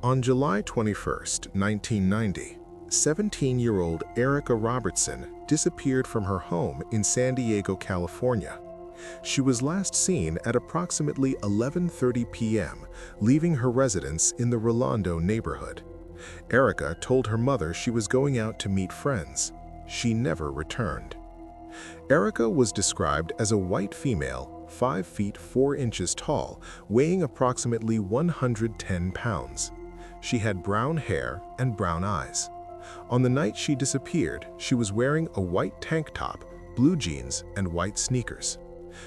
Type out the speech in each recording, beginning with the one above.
On July 21, 1990, 17-year-old Erica Robertson disappeared from her home in San Diego, California. She was last seen at approximately 11:30 p.m., leaving her residence in the Rolando neighborhood. Erica told her mother she was going out to meet friends. She never returned. Erica was described as a white female, 5 feet 4 inches tall, weighing approximately 110 pounds. She had brown hair and brown eyes. On the night she disappeared, she was wearing a white tank top, blue jeans, and white sneakers.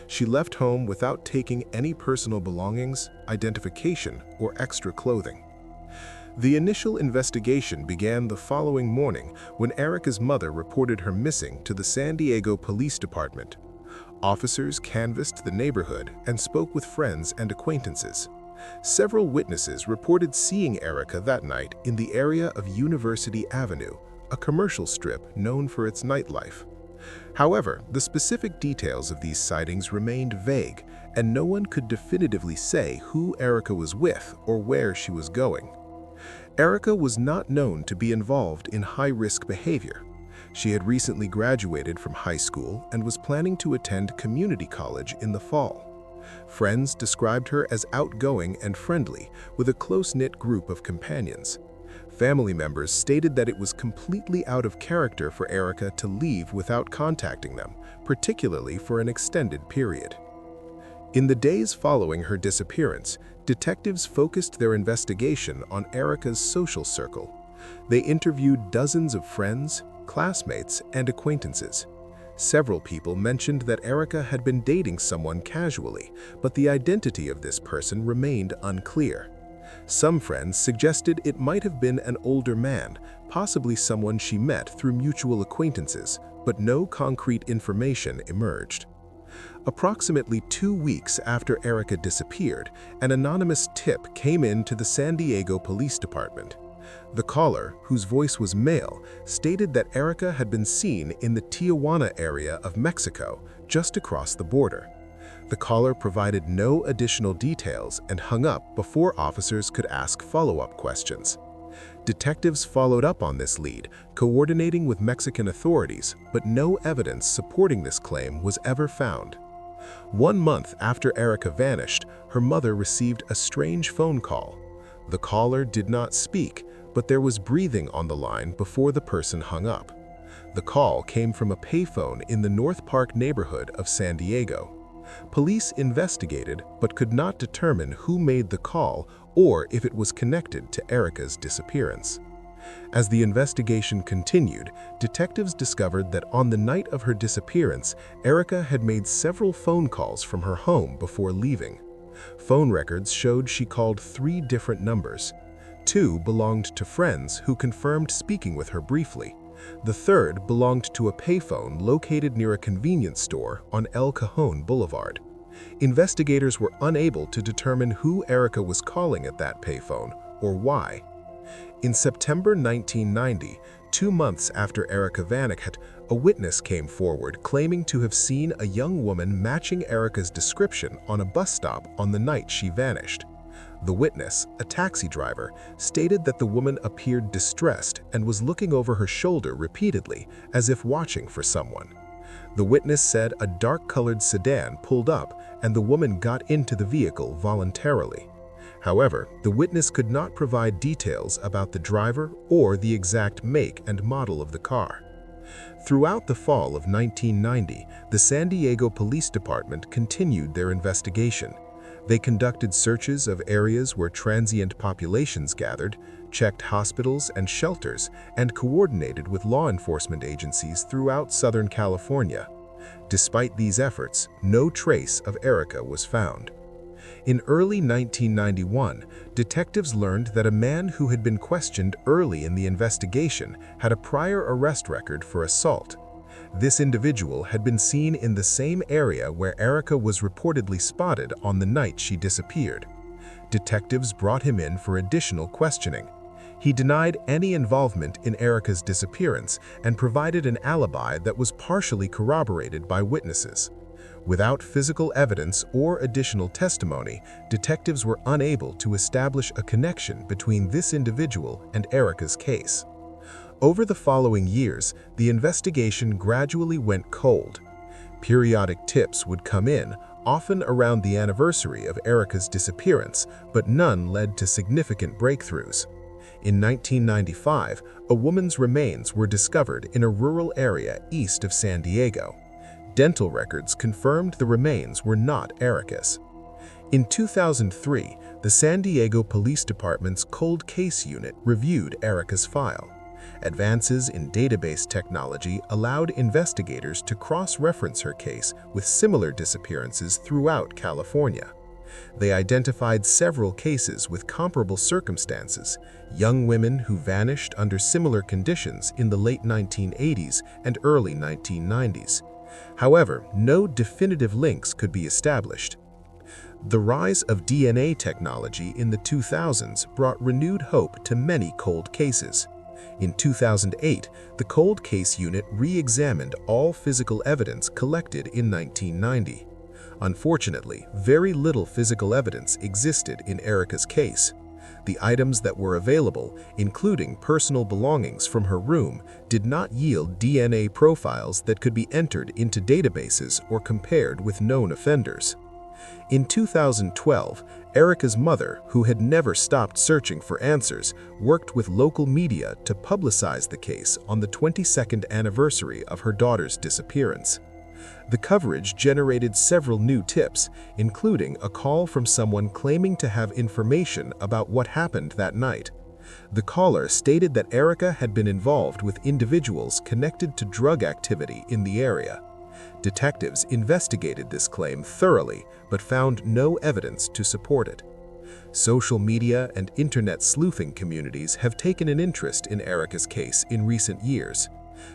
She left home without taking any personal belongings, identification, or extra clothing. The initial investigation began the following morning when Erica's mother reported her missing to the San Diego Police Department. Officers canvassed the neighborhood and spoke with friends and acquaintances. Several witnesses reported seeing Erica that night in the area of University Avenue, a commercial strip known for its nightlife. However, the specific details of these sightings remained vague, and no one could definitively say who Erica was with or where she was going. Erica was not known to be involved in high-risk behavior. She had recently graduated from high school and was planning to attend community college in the fall. Friends described her as outgoing and friendly, with a close-knit group of companions. Family members stated that it was completely out of character for Erica to leave without contacting them, particularly for an extended period. In the days following her disappearance, detectives focused their investigation on Erica's social circle. They interviewed dozens of friends, classmates, and acquaintances. Several people mentioned that Erica had been dating someone casually, but the identity of this person remained unclear. Some friends suggested it might have been an older man, possibly someone she met through mutual acquaintances, but no concrete information emerged. Approximately 2 weeks after Erica disappeared, an anonymous tip came in to the San Diego Police Department. The caller, whose voice was male, stated that Erica had been seen in the Tijuana area of Mexico, just across the border. The caller provided no additional details and hung up before officers could ask follow-up questions. Detectives followed up on this lead, coordinating with Mexican authorities, but no evidence supporting this claim was ever found. 1 month after Erica vanished, her mother received a strange phone call. The caller did not speak, but there was breathing on the line before the person hung up. The call came from a payphone in the North Park neighborhood of San Diego. Police investigated but could not determine who made the call or if it was connected to Erica's disappearance. As the investigation continued, detectives discovered that on the night of her disappearance, Erica had made several phone calls from her home before leaving. Phone records showed she called 3 different numbers. 2 belonged to friends who confirmed speaking with her briefly. The third belonged to a payphone located near a convenience store on El Cajon Boulevard. Investigators were unable to determine who Erica was calling at that payphone or why. In September 1990, 2 months after Erica vanished, a witness came forward claiming to have seen a young woman matching Erica's description on a bus stop on the night she vanished. The witness, a taxi driver, stated that the woman appeared distressed and was looking over her shoulder repeatedly, as if watching for someone. The witness said a dark-colored sedan pulled up and the woman got into the vehicle voluntarily. However, the witness could not provide details about the driver or the exact make and model of the car. Throughout the fall of 1990, the San Diego Police Department continued their investigation. They conducted searches of areas where transient populations gathered, checked hospitals and shelters, and coordinated with law enforcement agencies throughout Southern California. Despite these efforts, no trace of Erica was found. In early 1991, detectives learned that a man who had been questioned early in the investigation had a prior arrest record for assault. This individual had been seen in the same area where Erica was reportedly spotted on the night she disappeared. Detectives brought him in for additional questioning. He denied any involvement in Erica's disappearance and provided an alibi that was partially corroborated by witnesses. Without physical evidence or additional testimony, detectives were unable to establish a connection between this individual and Erica's case. Over the following years, the investigation gradually went cold. Periodic tips would come in, often around the anniversary of Erica's disappearance, but none led to significant breakthroughs. In 1995, a woman's remains were discovered in a rural area east of San Diego. Dental records confirmed the remains were not Erica's. In 2003, the San Diego Police Department's Cold Case Unit reviewed Erica's file. Advances in database technology allowed investigators to cross-reference her case with similar disappearances throughout California. They identified several cases with comparable circumstances, young women who vanished under similar conditions in the late 1980s and early 1990s. However, no definitive links could be established. The rise of DNA technology in the 2000s brought renewed hope to many cold cases. In 2008, the Cold Case Unit re-examined all physical evidence collected in 1990. Unfortunately, very little physical evidence existed in Erica's case. The items that were available, including personal belongings from her room, did not yield DNA profiles that could be entered into databases or compared with known offenders. In 2012, Erica's mother, who had never stopped searching for answers, worked with local media to publicize the case on the 22nd anniversary of her daughter's disappearance. The coverage generated several new tips, including a call from someone claiming to have information about what happened that night. The caller stated that Erica had been involved with individuals connected to drug activity in the area. Detectives investigated this claim thoroughly, but found no evidence to support it. Social media and internet sleuthing communities have taken an interest in Erica's case in recent years.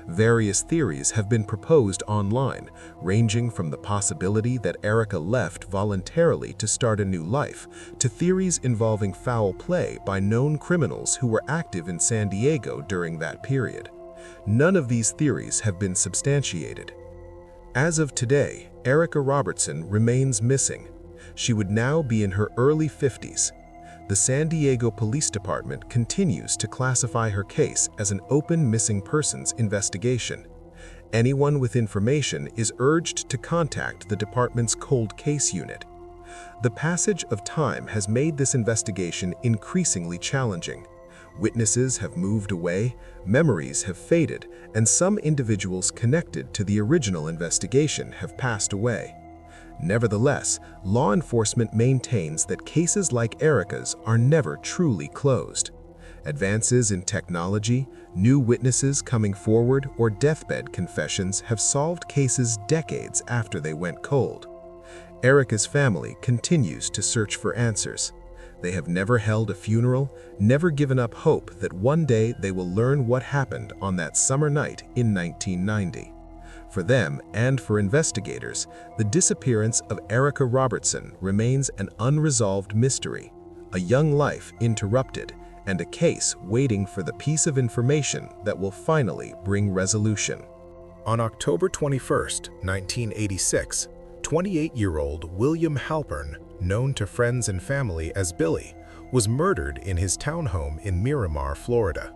Various theories have been proposed online, ranging from the possibility that Erica left voluntarily to start a new life, to theories involving foul play by known criminals who were active in San Diego during that period. None of these theories have been substantiated. As of today, Erica Robertson remains missing. She would now be in her early 50s. The San Diego Police Department continues to classify her case as an open missing persons investigation. Anyone with information is urged to contact the department's Cold Case Unit. The passage of time has made this investigation increasingly challenging. Witnesses have moved away, memories have faded, and some individuals connected to the original investigation have passed away. Nevertheless, law enforcement maintains that cases like Erica's are never truly closed. Advances in technology, new witnesses coming forward, or deathbed confessions have solved cases decades after they went cold. Erica's family continues to search for answers. They have never held a funeral, never given up hope that one day they will learn what happened on that summer night in 1990. For them and for investigators, the disappearance of Erica Robertson remains an unresolved mystery, a young life interrupted, and a case waiting for the piece of information that will finally bring resolution. On October 21, 1986, 28-year-old William Halper, known to friends and family as Billy, was murdered in his townhome in Miramar, Florida.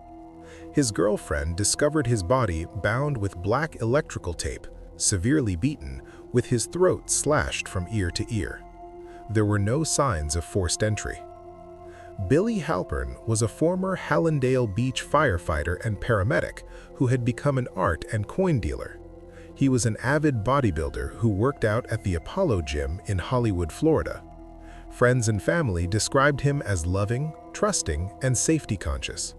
His girlfriend discovered his body bound with black electrical tape, severely beaten, with his throat slashed from ear to ear. There were no signs of forced entry. Billy Halper was a former Hallandale Beach firefighter and paramedic who had become an art and coin dealer. He was an avid bodybuilder who worked out at the Apollo Gym in Hollywood, Florida. Friends and family described him as loving, trusting, and safety-conscious.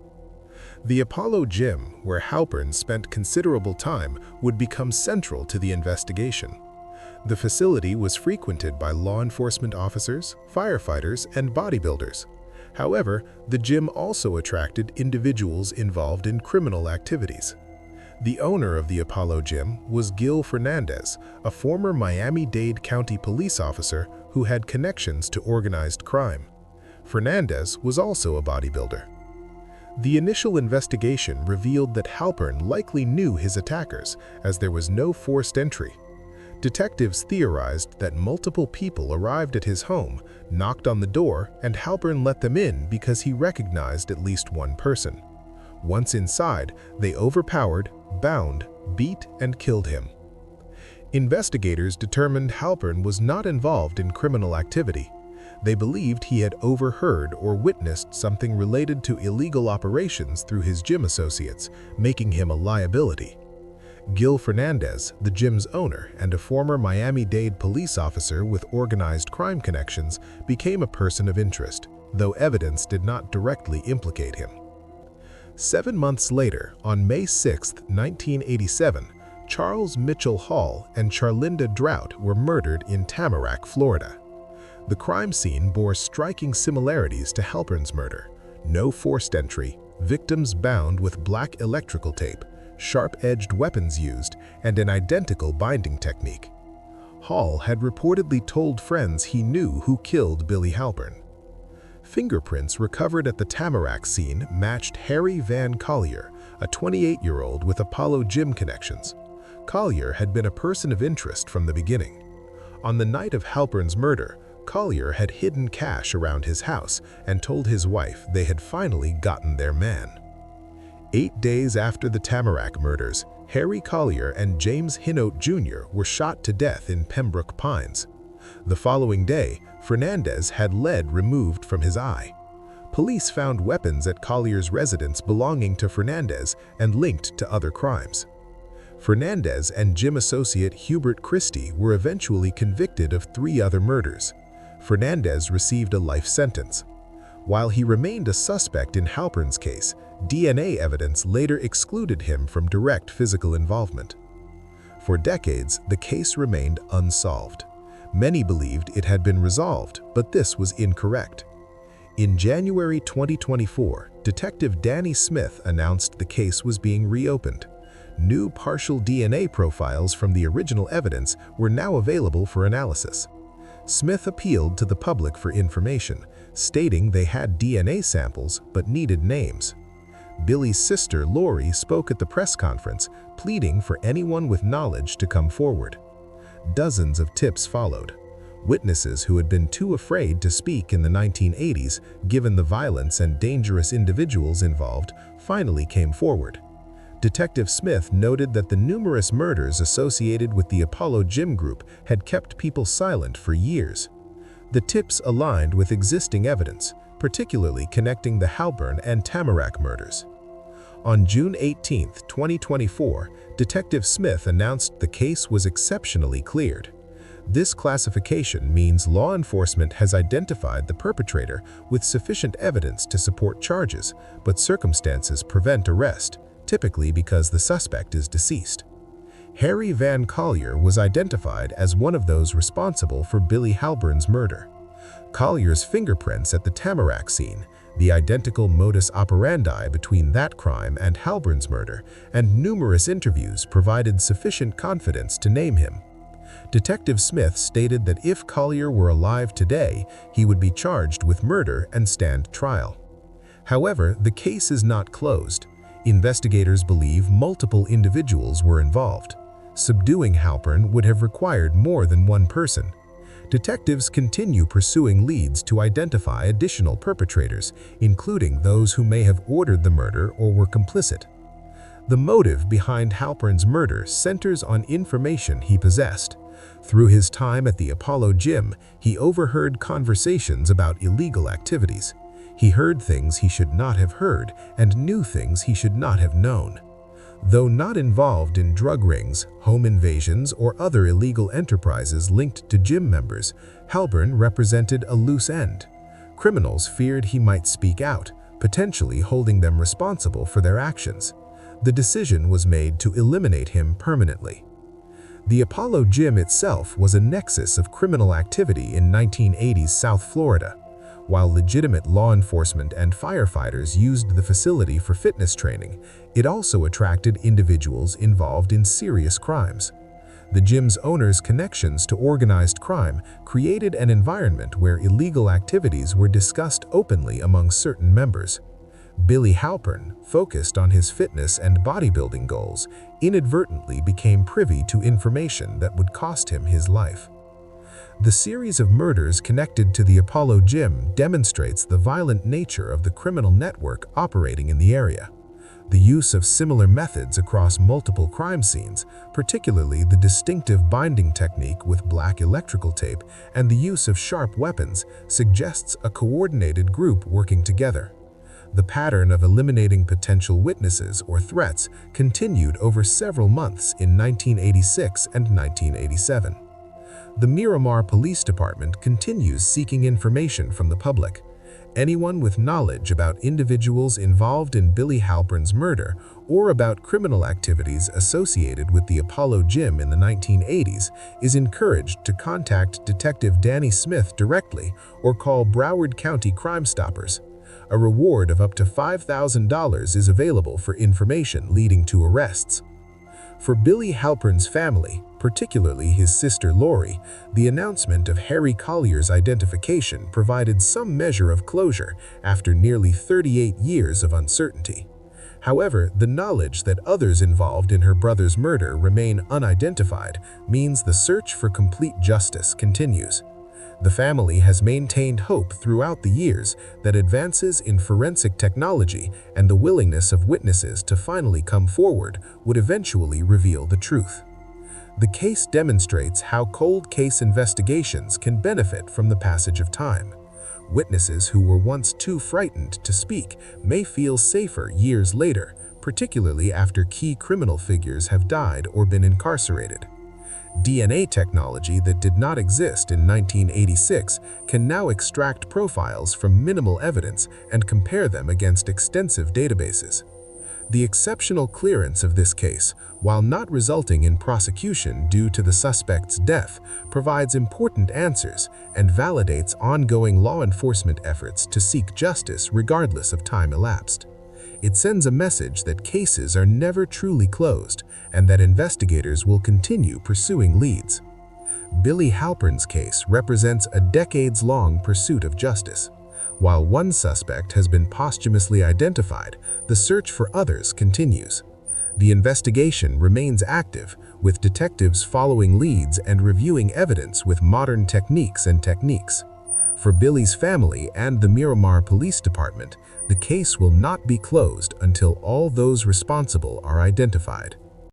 The Apollo Gym, where Halpern spent considerable time, would become central to the investigation. The facility was frequented by law enforcement officers, firefighters, and bodybuilders. However, the gym also attracted individuals involved in criminal activities. The owner of the Apollo Gym was Gil Fernandez, a former Miami-Dade County police officer who had connections to organized crime. Fernandez was also a bodybuilder. The initial investigation revealed that Halpern likely knew his attackers, as there was no forced entry. Detectives theorized that multiple people arrived at his home, knocked on the door, and Halpern let them in because he recognized at least one person. Once inside, they overpowered, bound, beat, and killed him. Investigators determined Halpern was not involved in criminal activity. They believed he had overheard or witnessed something related to illegal operations through his gym associates, making him a liability. Gil Fernandez, the gym's owner and a former Miami-Dade police officer with organized crime connections, became a person of interest, though evidence did not directly implicate him. 7 months later, on May 6, 1987, Charles Mitchell Hall and Charlinda Drought were murdered in Tamarack, Florida. The crime scene bore striking similarities to Halpern's murder. No forced entry, victims bound with black electrical tape, sharp-edged weapons used, and an identical binding technique. Hall had reportedly told friends he knew who killed Billy Halpern. Fingerprints recovered at the Tamarack scene matched Harry Van Collier, a 28-year-old with Apollo Gym connections. Collier had been a person of interest from the beginning. On the night of Halpern's murder, Collier had hidden cash around his house and told his wife they had finally gotten their man. 8 days after the Tamarack murders, Harry Collier and James Hinote Jr. were shot to death in Pembroke Pines. The following day, Fernandez had lead removed from his eye. Police found weapons at Collier's residence belonging to Fernandez and linked to other crimes. Fernandez and gym associate Hubert Christie were eventually convicted of 3 other murders. Fernandez received a life sentence. While he remained a suspect in Halpern's case, DNA evidence later excluded him from direct physical involvement. For decades, the case remained unsolved. Many believed it had been resolved, but this was incorrect. In January 2024, Detective Danny Smith announced the case was being reopened. New partial DNA profiles from the original evidence were now available for analysis. Smith appealed to the public for information, stating they had DNA samples but needed names. Billy's sister, Lori, spoke at the press conference, pleading for anyone with knowledge to come forward. Dozens of tips followed. Witnesses who had been too afraid to speak in the 1980s, given the violence and dangerous individuals involved, finally came forward. Detective Smith noted that the numerous murders associated with the Apollo Gym Group had kept people silent for years. The tips aligned with existing evidence, particularly connecting the Halpern and Tamarack murders. On June 18, 2024, Detective Smith announced the case was exceptionally cleared. This classification means law enforcement has identified the perpetrator with sufficient evidence to support charges, but circumstances prevent arrest, typically because the suspect is deceased. Harry Van Collier was identified as one of those responsible for Billy Halpern's murder. Collier's fingerprints at the Tamarack scene, the identical modus operandi between that crime and Halpern's murder, and numerous interviews provided sufficient confidence to name him. Detective Smith stated that if Collier were alive today, he would be charged with murder and stand trial. However, the case is not closed. Investigators believe multiple individuals were involved. Subduing Halpern would have required more than one person. Detectives continue pursuing leads to identify additional perpetrators, including those who may have ordered the murder or were complicit. The motive behind Halpern's murder centers on information he possessed. Through his time at the Apollo Gym, he overheard conversations about illegal activities. He heard things he should not have heard and knew things he should not have known. Though not involved in drug rings, home invasions, or other illegal enterprises linked to gym members, Halpern represented a loose end. Criminals feared he might speak out, potentially holding them responsible for their actions. The decision was made to eliminate him permanently. The Apollo Gym itself was a nexus of criminal activity in 1980s South Florida. While legitimate law enforcement and firefighters used the facility for fitness training, it also attracted individuals involved in serious crimes. The gym's owners' connections to organized crime created an environment where illegal activities were discussed openly among certain members. Billy Halpern, focused on his fitness and bodybuilding goals, inadvertently became privy to information that would cost him his life. The series of murders connected to the Apollo Gym demonstrates the violent nature of the criminal network operating in the area. The use of similar methods across multiple crime scenes, particularly the distinctive binding technique with black electrical tape and the use of sharp weapons, suggests a coordinated group working together. The pattern of eliminating potential witnesses or threats continued over several months in 1986 and 1987. The Miramar Police Department continues seeking information from the public. Anyone with knowledge about individuals involved in Billy Halpern's murder or about criminal activities associated with the Apollo Gym in the 1980s is encouraged to contact Detective Danny Smith directly or call Broward County Crime Stoppers. A reward of up to $5,000 is available for information leading to arrests. For Billy Halpern's family, particularly his sister Lori, the announcement of Harry Collier's identification provided some measure of closure after nearly 38 years of uncertainty. However, the knowledge that others involved in her brother's murder remain unidentified means the search for complete justice continues. The family has maintained hope throughout the years that advances in forensic technology and the willingness of witnesses to finally come forward would eventually reveal the truth. The case demonstrates how cold case investigations can benefit from the passage of time. Witnesses who were once too frightened to speak may feel safer years later, particularly after key criminal figures have died or been incarcerated. DNA technology that did not exist in 1986 can now extract profiles from minimal evidence and compare them against extensive databases. The exceptional clearance of this case, while not resulting in prosecution due to the suspect's death, provides important answers and validates ongoing law enforcement efforts to seek justice regardless of time elapsed. It sends a message that cases are never truly closed and that investigators will continue pursuing leads. Billy Halpern's case represents a decades-long pursuit of justice. While one suspect has been posthumously identified, the search for others continues. The investigation remains active, with detectives following leads and reviewing evidence with modern techniques. For Billy's family and the Miramar Police Department, the case will not be closed until all those responsible are identified.